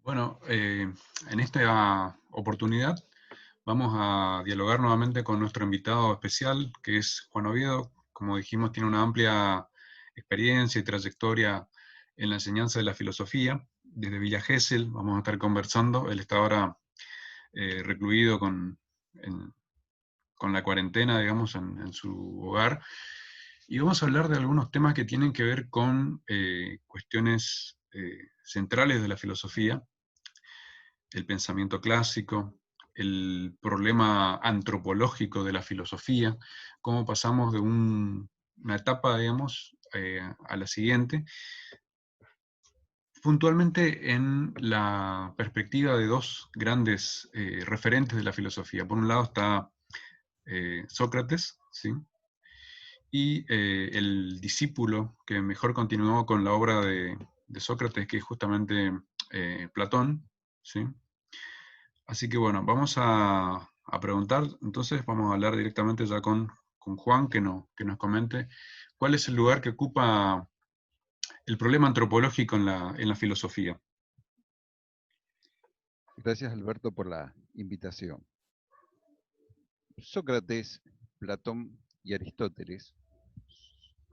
Bueno, en esta oportunidad vamos a dialogar nuevamente con nuestro invitado especial, que es Juan Oviedo. Como dijimos, tiene una amplia experiencia y trayectoria en la enseñanza de la filosofía. Desde Villa Gesell vamos a estar conversando. Él está ahora recluido con la cuarentena, digamos, en su hogar. Y vamos a hablar de algunos temas que tienen que ver con cuestiones centrales de la filosofía, el pensamiento clásico, el problema antropológico de la filosofía, cómo pasamos de una etapa, digamos, a la siguiente, puntualmente en la perspectiva de dos grandes referentes de la filosofía. Por un lado está Sócrates, ¿sí? Y el discípulo que mejor continuó con la obra de Sócrates, que es justamente Platón, ¿sí? Así que bueno, vamos a preguntar, entonces vamos a hablar directamente ya con Juan, que nos comente cuál es el lugar que ocupa el problema antropológico en la filosofía. Gracias, Alberto, por la invitación. Sócrates, Platón y Aristóteles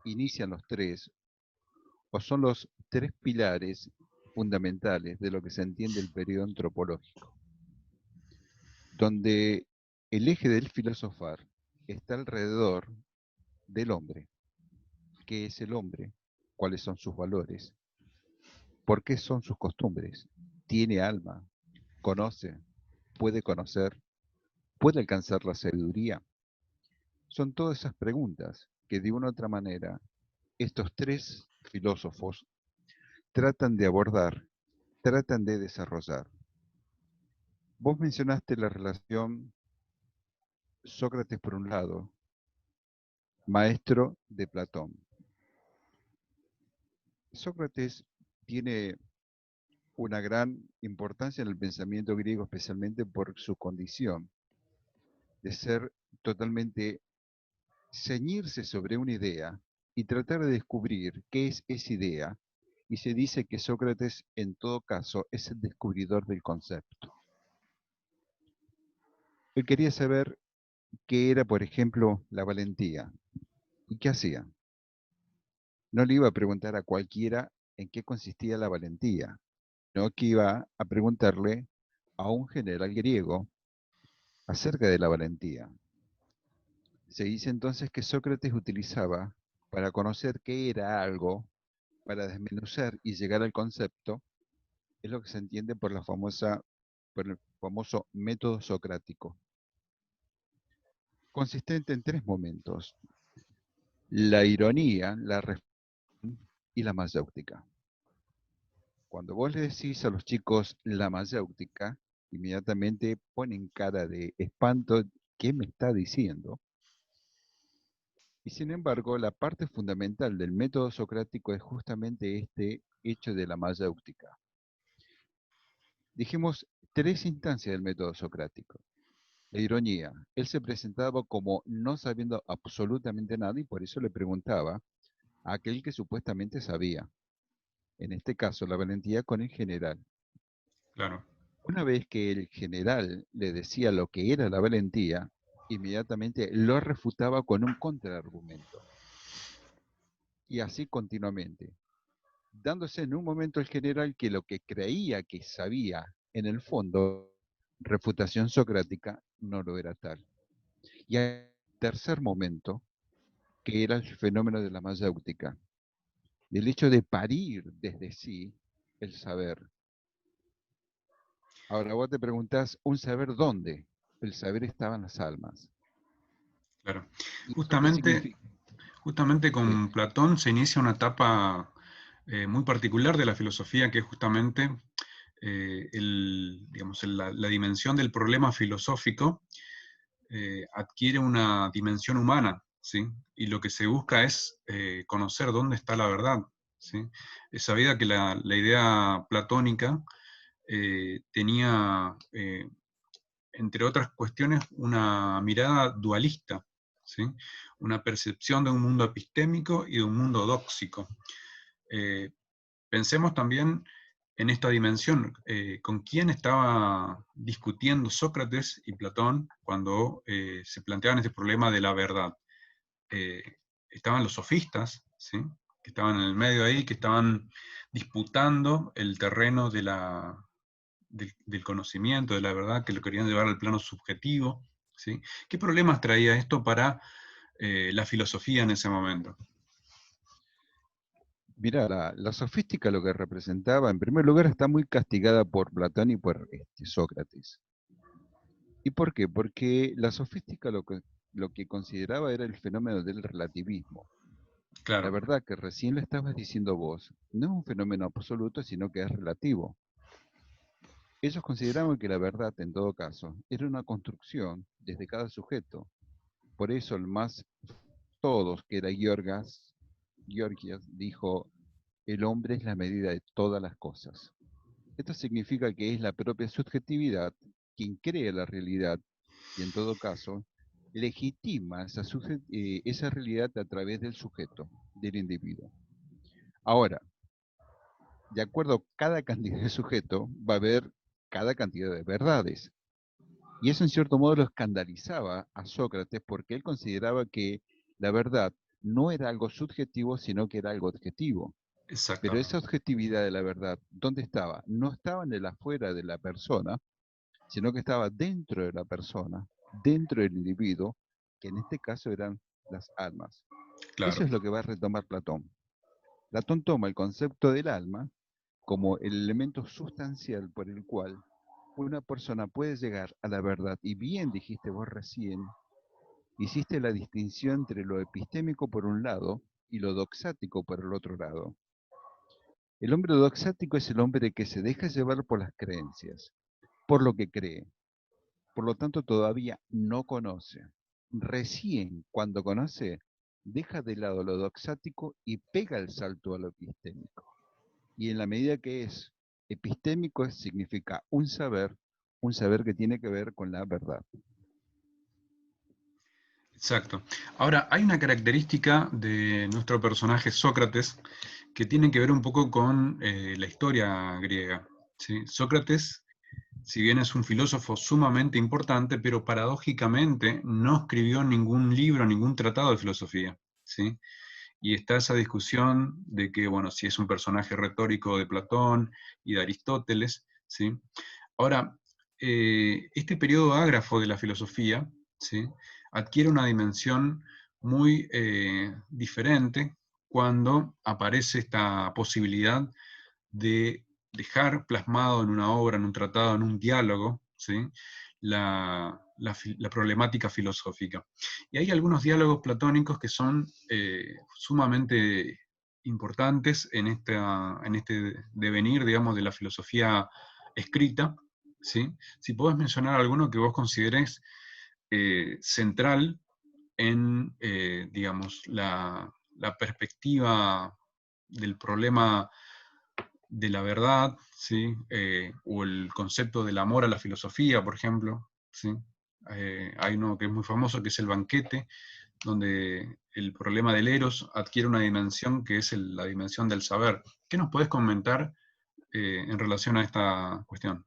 inician los tres, o son los tres pilares fundamentales de lo que se entiende el periodo antropológico, donde el eje del filosofar está alrededor del hombre. ¿Qué es el hombre? ¿Cuáles son sus valores? ¿Por qué son sus costumbres? ¿Tiene alma? ¿Conoce? ¿Puede conocer? ¿Puede alcanzar la sabiduría? Son todas esas preguntas que de una u otra manera estos tres filósofos tratan de abordar, tratan de desarrollar. Vos mencionaste la relación Sócrates por un lado, maestro de Platón. Sócrates tiene una gran importancia en el pensamiento griego, especialmente por su condición de ser totalmente ceñirse sobre una idea y tratar de descubrir qué es esa idea. Y se dice que Sócrates, en todo caso, es el descubridor del concepto. Él quería saber qué era, por ejemplo, la valentía. ¿Y qué hacía? No le iba a preguntar a cualquiera en qué consistía la valentía, no que iba a preguntarle a un general griego acerca de la valentía. Se dice entonces que Sócrates utilizaba para conocer qué era algo, para desmenuzar y llegar al concepto, es lo que se entiende por el famoso método socrático, consistente en tres momentos: la ironía, la reflexión y la mayéutica. Cuando vos le decís a los chicos la mayéutica, inmediatamente ponen cara de espanto, ¿qué me está diciendo? Y sin embargo, la parte fundamental del método socrático es justamente este hecho de la mayéutica. Dijimos tres instancias del método socrático. La ironía. Él se presentaba como no sabiendo absolutamente nada y por eso le preguntaba a aquel que supuestamente sabía. En este caso, la valentía con el general. Claro. Una vez que el general le decía lo que era la valentía, inmediatamente lo refutaba con un contraargumento. Y así continuamente, dándose en un momento el general que lo que creía que sabía en el fondo, refutación socrática, no lo era tal. Y al tercer momento, que era el fenómeno de la mayéutica, del hecho de parir desde sí el saber. Ahora vos te preguntás, ¿un saber dónde? El saber estaba en las almas. Claro. ¿Y eso qué Justamente, significa? justamente Sí, con Platón se inicia una etapa muy particular de la filosofía, que es justamente digamos, la dimensión del problema filosófico adquiere una dimensión humana, ¿sí? Y lo que se busca es conocer dónde está la verdad, ¿sí? Es sabida que la idea platónica tenía, entre otras cuestiones, una mirada dualista, ¿sí? Una percepción de un mundo epistémico y de un mundo dóxico. Eh, Pensemos también en esta dimensión, con quién estaba discutiendo Sócrates y Platón cuando se planteaban este problema de la verdad. Eh, Estaban los sofistas, ¿sí? Que estaban en el medio ahí, que estaban disputando el terreno del conocimiento, de la verdad, que lo querían llevar al plano subjetivo, ¿sí? ¿Qué problemas traía esto para la filosofía en ese momento? Mira, la sofística lo que representaba, en primer lugar, está muy castigada por Platón y por Sócrates. ¿Y por qué? Porque la sofística lo que consideraba era el fenómeno del relativismo. La Claro, verdad que recién lo estabas diciendo vos, no es un fenómeno absoluto, sino que es relativo. Ellos consideraban que la verdad, en todo caso, era una construcción desde cada sujeto. Por eso el más todos, que era Georgias, dijo, el hombre es la medida de todas las cosas. Esto significa que es la propia subjetividad quien crea la realidad y en todo caso legitima esa realidad a través del sujeto, del individuo. Ahora, de acuerdo a cada cantidad de sujeto, va a haber cada cantidad de verdades. Y eso en cierto modo lo escandalizaba a Sócrates porque él consideraba que la verdad no era algo subjetivo, sino que era algo objetivo. Pero esa exactamente. objetividad de la verdad, ¿dónde estaba? No estaba en el afuera de la persona, sino que estaba dentro de la persona, dentro del individuo, que en este caso eran las almas. Eso Claro. es lo que va a retomar Platón. Platón toma el concepto del alma como el elemento sustancial por el cual una persona puede llegar a la verdad. Y bien dijiste vos recién, hiciste la distinción entre lo epistémico por un lado y lo doxático por el otro lado. El hombre doxático es el hombre que se deja llevar por las creencias, por lo que cree. Por lo tanto, todavía no conoce. Recién cuando conoce, deja de lado lo doxático y pega el salto a lo epistémico. Y en la medida que es epistémico, significa un saber que tiene que ver con la verdad. Exacto. Ahora, hay una característica de nuestro personaje Sócrates que tiene que ver un poco con la historia griega, ¿sí? Sócrates, si bien es un filósofo sumamente importante, pero paradójicamente no escribió ningún libro, ningún tratado de filosofía, ¿sí? Y está esa discusión de que, bueno, si es un personaje retórico de Platón y de Aristóteles, ¿sí? Ahora, este periodo ágrafo de la filosofía, ¿sí? Adquiere una dimensión muy diferente cuando aparece esta posibilidad de dejar plasmado en una obra, en un tratado, en un diálogo, ¿sí? La problemática filosófica. Y hay algunos diálogos platónicos que son sumamente importantes en este devenir, digamos, de la filosofía escrita, ¿sí? Si podés mencionar alguno que vos consideres central en, digamos, la perspectiva del problema de la verdad, ¿sí? O el concepto del amor a la filosofía, por ejemplo, ¿sí? Hay uno que es muy famoso, que es el banquete, donde el problema del eros adquiere una dimensión que es la dimensión del saber. ¿Qué nos puedes comentar en relación a esta cuestión?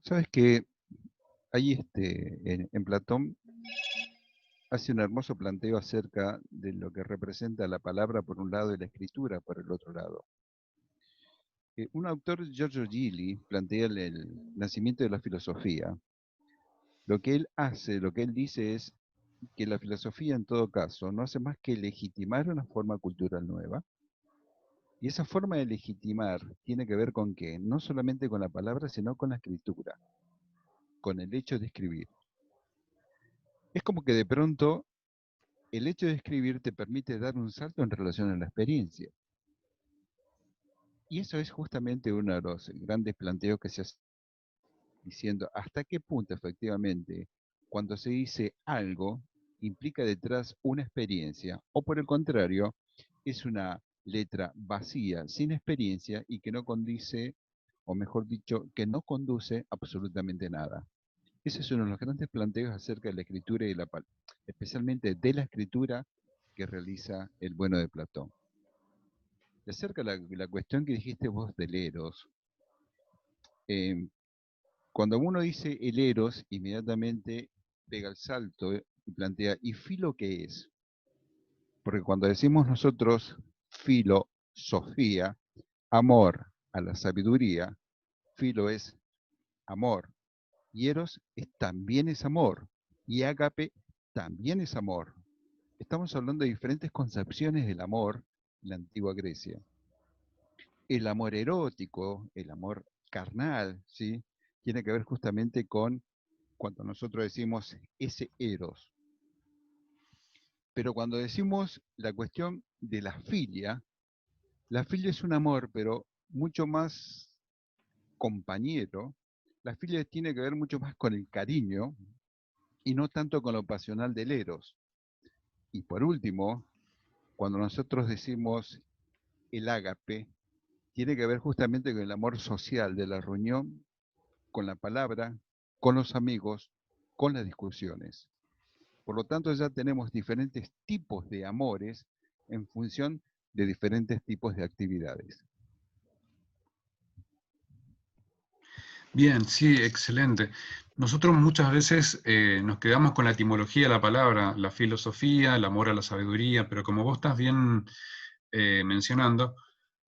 Sabes que ahí en Platón hace un hermoso planteo acerca de lo que representa la palabra por un lado y la escritura por el otro lado. Un autor, Giorgio Gili, plantea el nacimiento de la filosofía. Lo que él hace, lo que él dice es que la filosofía en todo caso no hace más que legitimar una forma cultural nueva. Y esa forma de legitimar tiene que ver con qué? No solamente con la palabra, sino con la escritura, con el hecho de escribir. Es como que de pronto el hecho de escribir te permite dar un salto en relación a la experiencia. Y eso es justamente uno de los grandes planteos que se hace diciendo hasta qué punto efectivamente cuando se dice algo implica detrás una experiencia o por el contrario es una letra vacía, sin experiencia y que no condice, o mejor dicho, que no conduce absolutamente nada. Ese es uno de los grandes planteos acerca de la escritura y especialmente de la escritura que realiza el bueno de Platón. de acerca de la cuestión que dijiste vos del Eros, eh, cuando uno dice el Eros, inmediatamente pega el salto y plantea, ¿y filo qué es? Porque cuando decimos nosotros filosofía, amor a la sabiduría, filo es amor, y Eros también es amor, y ágape también es amor. Estamos hablando de diferentes concepciones del amor en la antigua Grecia. El amor erótico, el amor carnal, ¿sí? Tiene que ver justamente con cuando nosotros decimos ese eros. Pero cuando decimos la cuestión de la filia es un amor, pero mucho más compañero. La filia tiene que ver mucho más con el cariño y no tanto con lo pasional del eros. Y por último, cuando nosotros decimos el ágape, tiene que ver justamente con el amor social de la reunión, con la palabra, con los amigos, con las discusiones. Por lo tanto, ya tenemos diferentes tipos de amores en función de diferentes tipos de actividades. Bien, sí, excelente. Nosotros muchas veces nos quedamos con la etimología de la palabra, la filosofía, el amor a la sabiduría, pero como vos estás bien mencionando,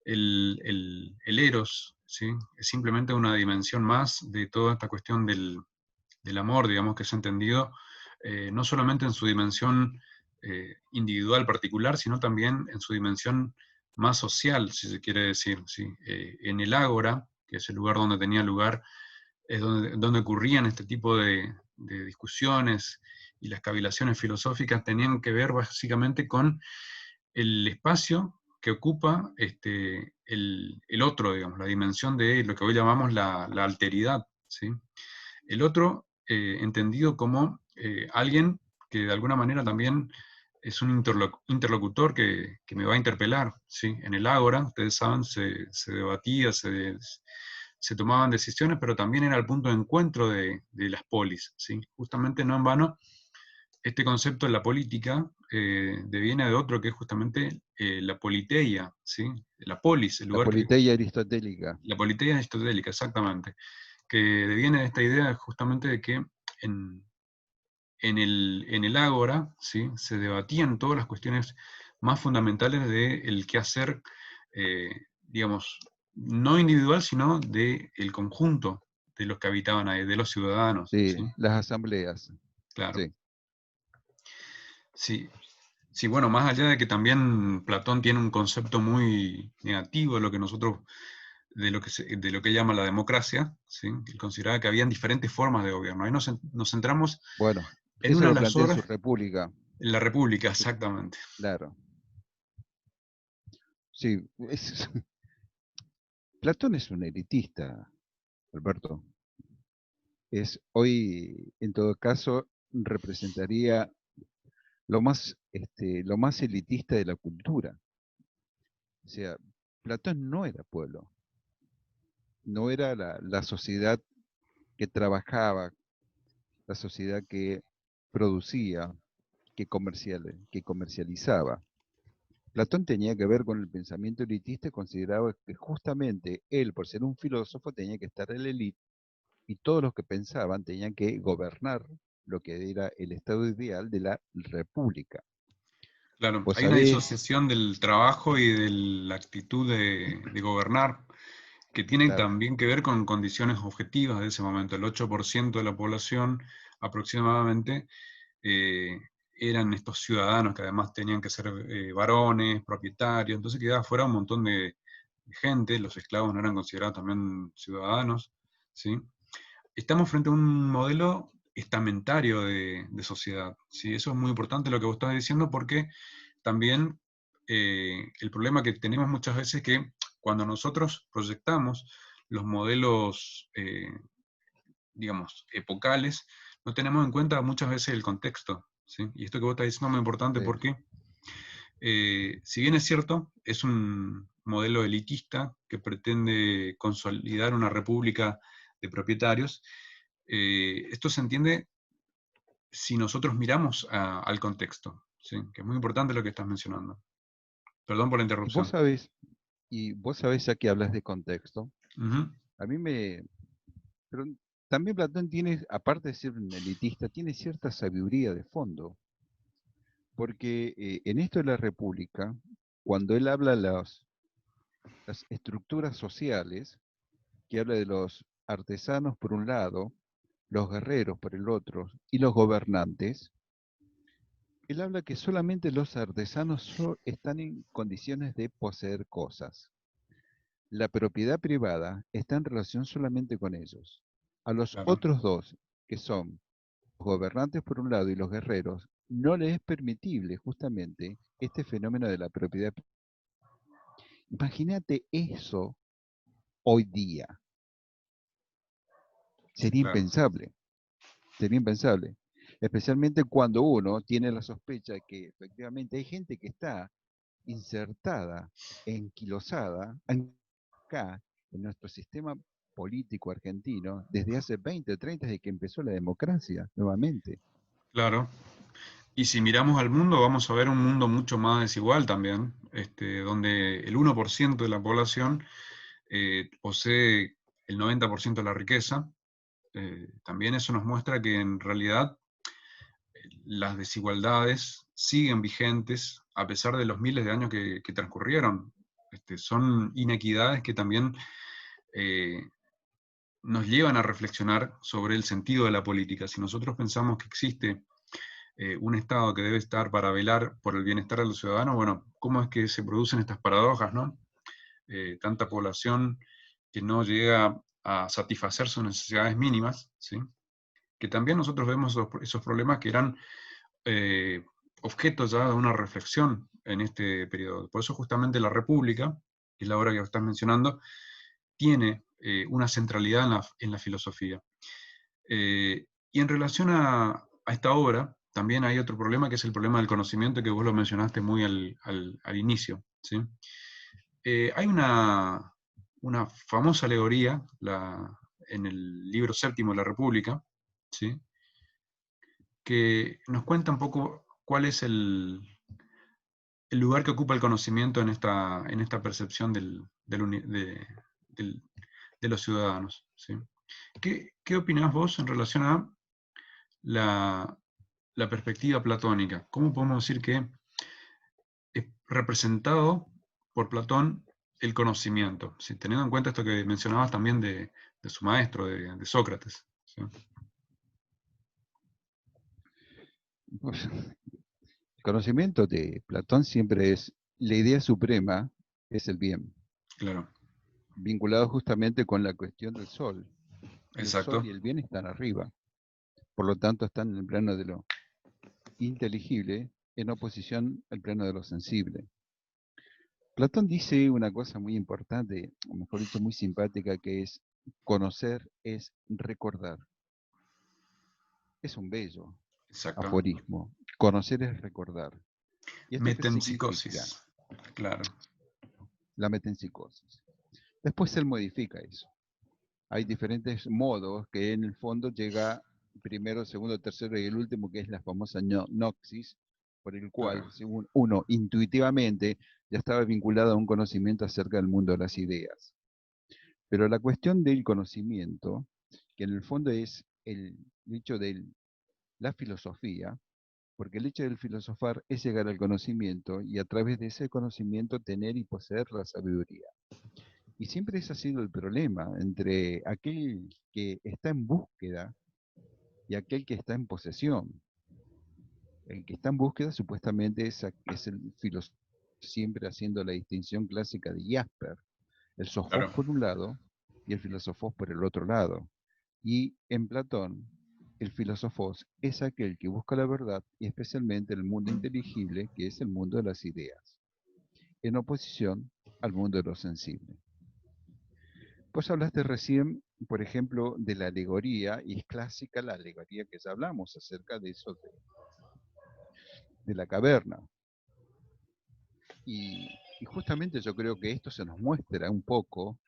el eros, ¿sí? Es simplemente una dimensión más de toda esta cuestión del amor, digamos, que es entendido no solamente en su dimensión individual particular, sino también en su dimensión más social, si se quiere decir, ¿sí? En el ágora, que es el lugar donde tenía lugar, es donde ocurrían este tipo de discusiones y las cavilaciones filosóficas tenían que ver básicamente con el espacio que ocupa el otro, digamos, la dimensión de lo que hoy llamamos la alteridad, ¿sí? El otro, entendido como alguien que de alguna manera también es un interlocutor que me va a interpelar, ¿sí? En el ágora, ustedes saben, se debatía, se tomaban decisiones, pero también era el punto de encuentro de las polis, ¿sí? Justamente no en vano, este concepto en la política deviene de otro que es justamente la politeia, ¿sí? La polis, el La lugar que... politeia aristotélica. La politeia aristotélica, exactamente, que deviene de esta idea justamente de que en, en el ágora, ¿sí? Se debatían todas las cuestiones más fundamentales del quehacer, digamos, no individual, sino del conjunto de los que habitaban ahí, de los ciudadanos, Sí, ¿sí? las asambleas. Claro. Sí. Sí, sí, bueno, más allá de que también Platón tiene un concepto muy negativo de lo que nosotros, de lo que llama la democracia, ¿sí? Él consideraba que habían diferentes formas de gobierno. Ahí nos centramos Bueno, en eso una de lo las plantea en obras, su República. en la República, Su- exactamente. claro. Sí, Platón es un elitista, Alberto. Hoy, en todo caso, representaría lo más elitista de la cultura. O sea, Platón no era pueblo, no era la sociedad que trabajaba, la sociedad que producía, que comercializaba. Platón tenía que ver con el pensamiento elitista y consideraba que justamente él, por ser un filósofo, tenía que estar en la élite y todos los que pensaban tenían que gobernar lo que era el estado ideal de la república. Claro, Vos hay una sabés, disociación del trabajo y de la actitud de gobernar que tiene claro, también que ver con condiciones objetivas de ese momento. El 8% de la población aproximadamente eh, eran estos ciudadanos que además tenían que ser varones, propietarios, entonces quedaba fuera un montón de gente, los esclavos no eran considerados también ciudadanos, ¿sí? Estamos frente a un modelo estamentario de sociedad, ¿sí? Eso es muy importante lo que vos estás diciendo porque también el problema que tenemos muchas veces es que cuando nosotros proyectamos los modelos, digamos, epocales, no tenemos en cuenta muchas veces el contexto, ¿sí? Y esto que vos estás diciendo es muy importante sí. porque, si bien es cierto, es un modelo elitista que pretende consolidar una república de propietarios, esto se entiende si nosotros miramos al contexto, ¿sí? Que es muy importante lo que estás mencionando. Perdón por la Vos interrupción. sabés, Y vos sabés, ya que hablas de contexto, Ujú. a mí me... Pero también Platón tiene, aparte de ser un elitista, tiene cierta sabiduría de fondo, porque en esto de la República, cuando él habla de las estructuras sociales, que habla de los artesanos por un lado, los guerreros por el otro y los gobernantes, él habla que solamente los artesanos están en condiciones de poseer cosas. La propiedad privada está en relación solamente con ellos. A los Claro, otros dos, que son los gobernantes por un lado y los guerreros, no les es permitible justamente este fenómeno de la propiedad. Imagínate eso hoy día. Sería claro. impensable, sería impensable. Especialmente cuando uno tiene la sospecha de que efectivamente hay gente que está insertada, enquilosada, acá en nuestro sistema político argentino desde hace 20 o 30 desde que empezó la democracia nuevamente. Claro. Y si miramos al mundo, vamos a ver un mundo mucho más desigual también, donde el 1% de la población posee el 90% de la riqueza. También eso nos muestra que en realidad las desigualdades siguen vigentes a pesar de los miles de años que transcurrieron. Son inequidades que también eh, nos llevan a reflexionar sobre el sentido de la política. Si nosotros pensamos que existe un Estado que debe estar para velar por el bienestar de los ciudadanos, bueno, ¿cómo es que se producen estas paradojas, no? Tanta población que no llega a satisfacer sus necesidades mínimas, ¿sí? Que también nosotros vemos esos problemas que eran eh, objeto ya de una reflexión en este periodo. Por eso justamente la República, que es la obra que estás mencionando, tiene una centralidad en la filosofía. Y en relación a esta obra, también hay otro problema que es el problema del conocimiento que vos lo mencionaste muy al inicio. ¿Sí? Hay una famosa alegoría en el libro séptimo de la República, ¿sí? Que nos cuenta un poco cuál es el lugar que ocupa el conocimiento en esta percepción del- de los ciudadanos. ¿Sí? ¿Qué opinás vos en relación a la, la perspectiva platónica? ¿Cómo podemos decir que es representado por Platón el conocimiento? ¿Sí? Teniendo en cuenta esto que mencionabas también de su maestro, de Sócrates. ¿Sí? Pues, el conocimiento de Platón siempre es la idea suprema, es el bien, Claro, vinculado justamente con la cuestión del sol. El sol exacto. y el bien están arriba, por lo tanto están en el plano de lo inteligible en oposición al plano de lo sensible. Platón dice una cosa muy importante, o mejor dicho, muy simpática, que es conocer es recordar. Es un bello Exacto. aforismo. Conocer es recordar. ¿Y esto qué significa? Metempsicosis. Claro, La metempsicosis. Después él modifica eso. Hay diferentes modos que en el fondo llega primero, segundo, tercero y el último, que es la famosa noxis, por el cual, claro. según uno intuitivamente, ya estaba vinculado a un conocimiento acerca del mundo de las ideas. Pero la cuestión del conocimiento, que en el fondo es el hecho de la filosofía, porque el hecho del filosofar es llegar al conocimiento y a través de ese conocimiento tener y poseer la sabiduría. Y siempre ese ha sido el problema entre aquel que está en búsqueda y aquel que está en posesión. El que está en búsqueda supuestamente es el filósofo, siempre haciendo la distinción clásica de Jasper, el sofós Claro. por un lado y el filósofos por el otro lado. Y en Platón, el filósofos es aquel que busca la verdad y especialmente el mundo inteligible, que es el mundo de las ideas, en oposición al mundo de lo sensible. Vos hablaste recién, por ejemplo, de la alegoría, y es clásica la alegoría que ya hablamos acerca de eso, de la caverna. Y justamente yo creo que esto se nos muestra un poco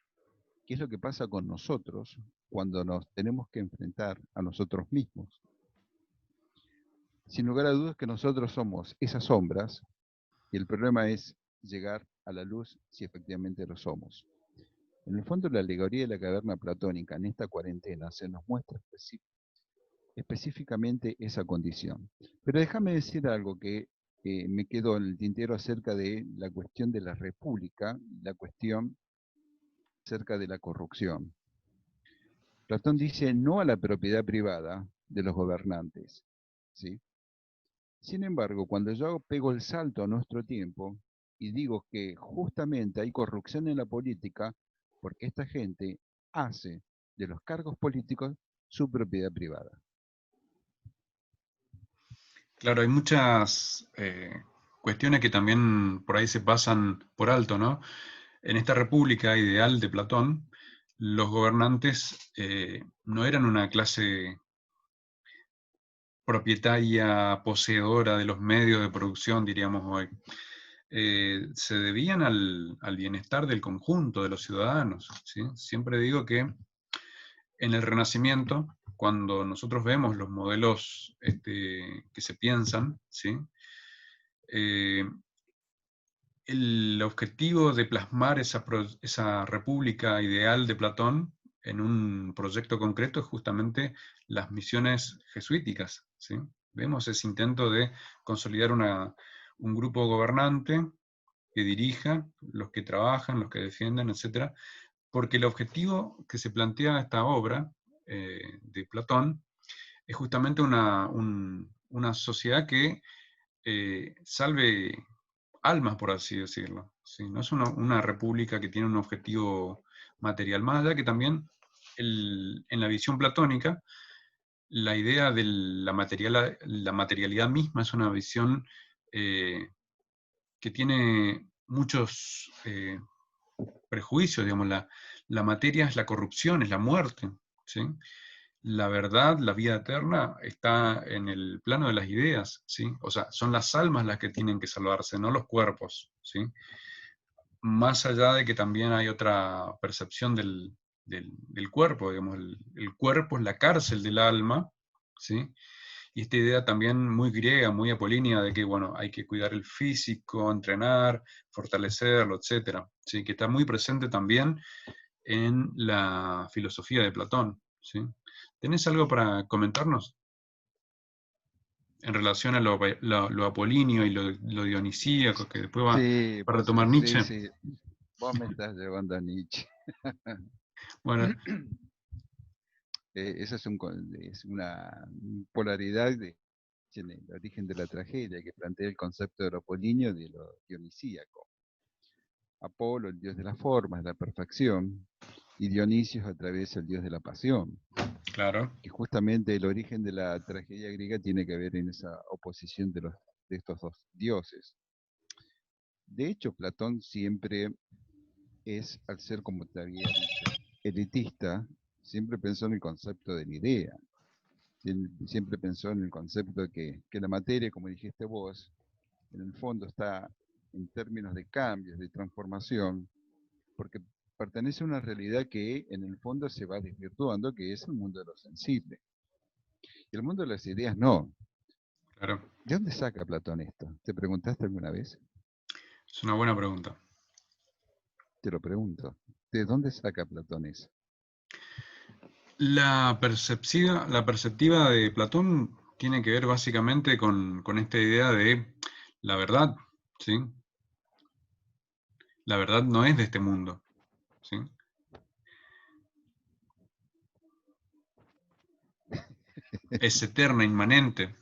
qué es lo que pasa con nosotros cuando nos tenemos que enfrentar a nosotros mismos. Sin lugar a dudas que nosotros somos esas sombras y el problema es llegar a la luz si efectivamente lo somos. En el fondo, la alegoría de la caverna platónica en esta cuarentena se nos muestra específicamente esa condición. Pero déjame decir algo que me quedó en el tintero acerca de la cuestión de la república, la cuestión acerca de la corrupción. Platón dice no a la propiedad privada de los gobernantes, ¿sí? Sin embargo, cuando yo pego el salto a nuestro tiempo y digo que justamente hay corrupción en la política porque esta gente hace de los cargos políticos su propiedad privada. Claro, hay muchas cuestiones que también por ahí se pasan por alto, ¿no? En esta república ideal de Platón, los gobernantes no eran una clase propietaria, poseedora de los medios de producción, diríamos hoy. Se debían al bienestar del conjunto de los ciudadanos, ¿sí? Siempre digo que en el Renacimiento, cuando nosotros vemos los modelos que se piensan, ¿sí? Eh, el objetivo de plasmar esa república ideal de Platón en un proyecto concreto es justamente las misiones jesuíticas, ¿sí? Vemos ese intento de consolidar un grupo gobernante que dirija, los que trabajan, los que defienden, etc. Porque el objetivo que se plantea esta obra de Platón es justamente una sociedad que salve almas, por así decirlo. ¿Sí? No es una república que tiene un objetivo material, más allá que también en la visión platónica, la idea de la materialidad misma es una visión que tiene muchos prejuicios, digamos, la materia es la corrupción, es la muerte, ¿sí? La verdad, la vida eterna, está en el plano de las ideas, ¿sí? O sea, son las almas las que tienen que salvarse, no los cuerpos, ¿sí? Más allá de que también hay otra percepción del cuerpo, digamos, el cuerpo es la cárcel del alma, ¿sí? Y esta idea también muy griega, muy apolínea, de que, bueno, hay que cuidar el físico, entrenar, fortalecerlo, etcétera, ¿sí? Que está muy presente también en la filosofía de Platón, ¿sí? ¿Tenés algo para comentarnos en relación a lo apolíneo y lo dionisíaco que después va Sí, a retomar Nietzsche? sí, vos me estás llevando a Nietzsche. Bueno, Esa es una polaridad en el origen de la tragedia que plantea el concepto de lo apolíneo y de lo dionisíaco. Apolo, el dios de las formas, de la perfección, y Dionisio a través del dios de la pasión, claro, que justamente el origen de la tragedia griega tiene que ver en esa oposición de estos dos dioses. De hecho, Platón siempre es, al ser, como te había dicho, elitista, siempre pensó en el concepto de la idea. Siempre pensó en el concepto de que la materia, como dijiste vos, en el fondo está en términos de cambios, de transformación, porque pertenece a una realidad que en el fondo se va desvirtuando, que es el mundo de lo sensible. Y el mundo de las ideas no. claro. ¿De dónde saca Platón esto? ¿Te preguntaste alguna vez? Es una buena pregunta. Te lo pregunto. ¿De dónde saca Platón eso? La perceptiva de Platón tiene que ver básicamente con esta idea de la verdad, ¿sí? La verdad no es de este mundo, ¿sí? Es eterna, inmanente,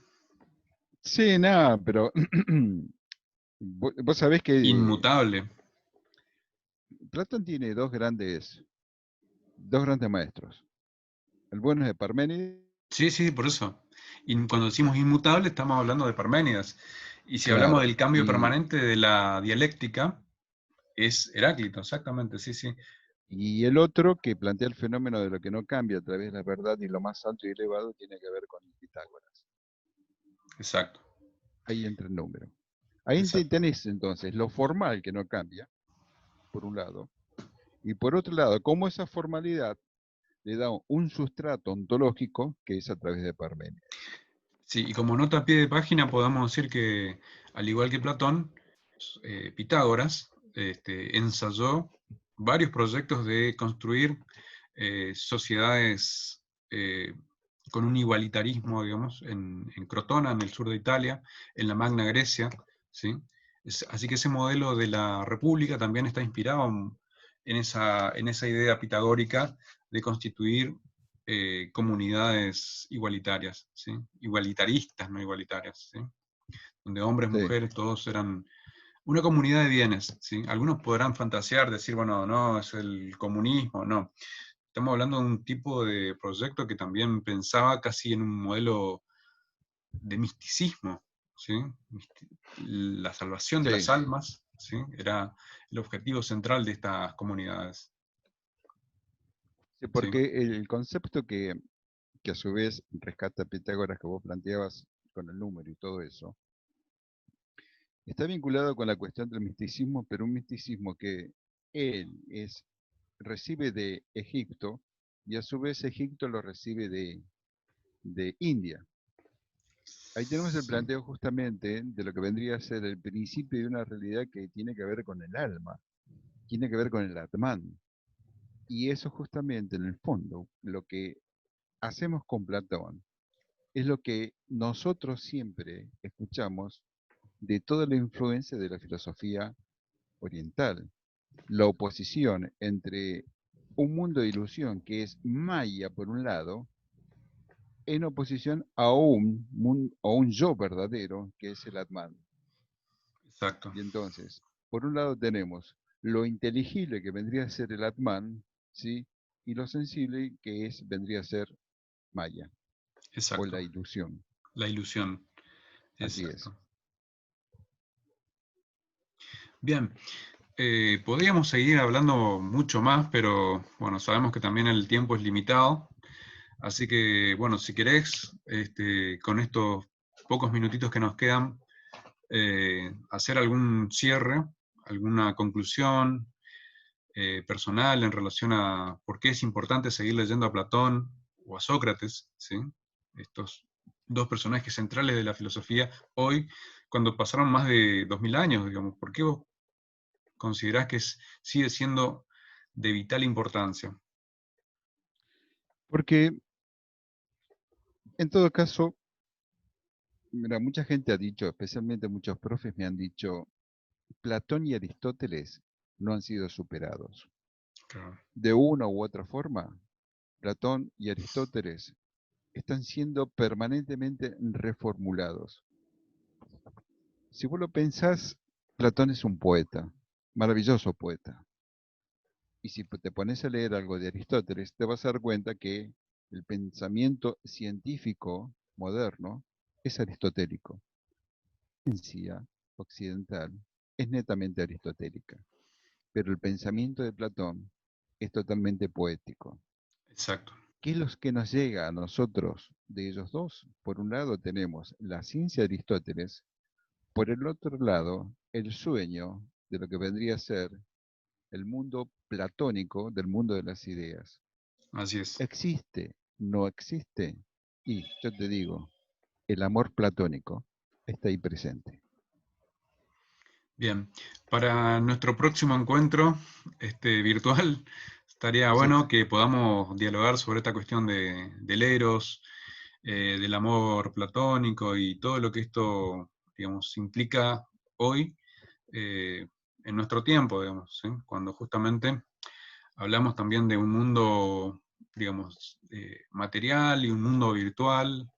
Sí, nada, pero vos sabés que inmutable. Platón tiene dos grandes maestros. El bueno es de Parménides, Sí, sí, por eso. Y cuando decimos inmutable estamos hablando de Parménides. Y si hablamos claro, del cambio permanente de la dialéctica, es Heráclito, exactamente, sí, sí. y el otro que plantea el fenómeno de lo que no cambia a través de la verdad y lo más alto y elevado tiene que ver con Pitágoras. Exacto, Ahí entra el número. Ahí exacto. tenés entonces lo formal que no cambia, por un lado, y por otro lado, cómo esa formalidad le da un sustrato ontológico que es a través de Parménides. Sí, y como nota a pie de página podemos decir que, al igual que Platón, Pitágoras ensayó varios proyectos de construir sociedades con un igualitarismo, digamos, en Crotona, en el sur de Italia, en la Magna Grecia, ¿sí? Así que ese modelo de la república también está inspirado en esa idea pitagórica de constituir comunidades igualitarias, ¿sí? Igualitaristas, no igualitarias, ¿sí? Donde hombres, Sí. mujeres, todos eran una comunidad de bienes, ¿sí? Algunos podrán fantasear, decir, bueno, no, es el comunismo, no. Estamos hablando de un tipo de proyecto que también pensaba casi en un modelo de misticismo, ¿sí? La salvación de las Sí, almas, ¿sí? Era el objetivo central de estas comunidades, sí, ¿sí? porque el concepto que a su vez rescata Pitágoras que vos planteabas con el número y todo eso, está vinculado con la cuestión del misticismo, pero un misticismo que recibe de Egipto y a su vez Egipto lo recibe de India. Ahí tenemos el Sí, planteo justamente de lo que vendría a ser el principio de una realidad que tiene que ver con el alma, tiene que ver con el Atman. Y eso justamente en el fondo, lo que hacemos con Platón, es lo que nosotros siempre escuchamos de toda la influencia de la filosofía oriental. La oposición entre un mundo de ilusión que es Maya por un lado, en oposición a un yo verdadero que es el Atman. exacto, Y entonces, por un lado tenemos lo inteligible que vendría a ser el Atman, ¿sí? Y lo sensible vendría a ser Maya o exacto. la ilusión. La ilusión, Así es. exacto. Bien, podríamos seguir hablando mucho más, pero bueno, sabemos que también el tiempo es limitado. Así que, bueno, si querés, con estos pocos minutitos que nos quedan, hacer algún cierre, alguna conclusión personal en relación a por qué es importante seguir leyendo a Platón o a Sócrates, ¿sí? Estos dos personajes centrales de la filosofía hoy, cuando pasaron más de 2000 años, digamos. ¿Por qué vos considerás que sigue siendo de vital importancia? Porque en todo caso, mira, mucha gente ha dicho, especialmente muchos profes me han dicho, Platón y Aristóteles no han sido superados. Claro, De una u otra forma, Platón y Aristóteles están siendo permanentemente reformulados. Si vos lo pensás, Platón es un poeta, maravilloso poeta. Y si te pones a leer algo de Aristóteles, te vas a dar cuenta que el pensamiento científico moderno es aristotélico. La ciencia occidental es netamente aristotélica, pero el pensamiento de Platón es totalmente poético. exacto, ¿Qué es lo que nos llega a nosotros de ellos dos? Por un lado tenemos la ciencia de Aristóteles, por el otro lado el sueño de lo que vendría a ser el mundo platónico del mundo de las ideas. así es. ¿Existe? ¿No existe? Y yo te digo, el amor platónico está ahí presente. Bien, para nuestro próximo encuentro virtual, estaría Sí, bueno que podamos dialogar sobre esta cuestión del eros, del amor platónico y todo lo que esto, digamos, implica hoy eh, en nuestro tiempo, digamos, ¿sí? Cuando justamente hablamos también de un mundo, digamos, material y un mundo virtual,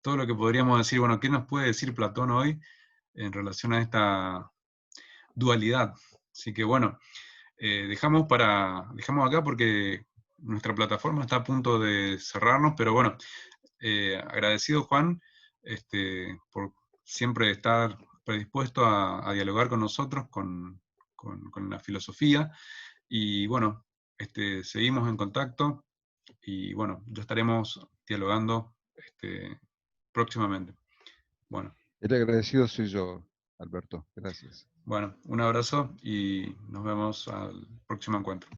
todo lo que podríamos decir, bueno, ¿qué nos puede decir Platón hoy en relación a esta dualidad? Así que bueno, dejamos acá porque nuestra plataforma está a punto de cerrarnos, pero bueno, agradecido Juan, por siempre estar predispuesto a dialogar con nosotros, con la filosofía, y bueno, seguimos en contacto, y bueno, ya estaremos dialogando próximamente. Bueno, el agradecido soy yo, Alberto. Gracias. bueno, un abrazo y nos vemos al próximo encuentro.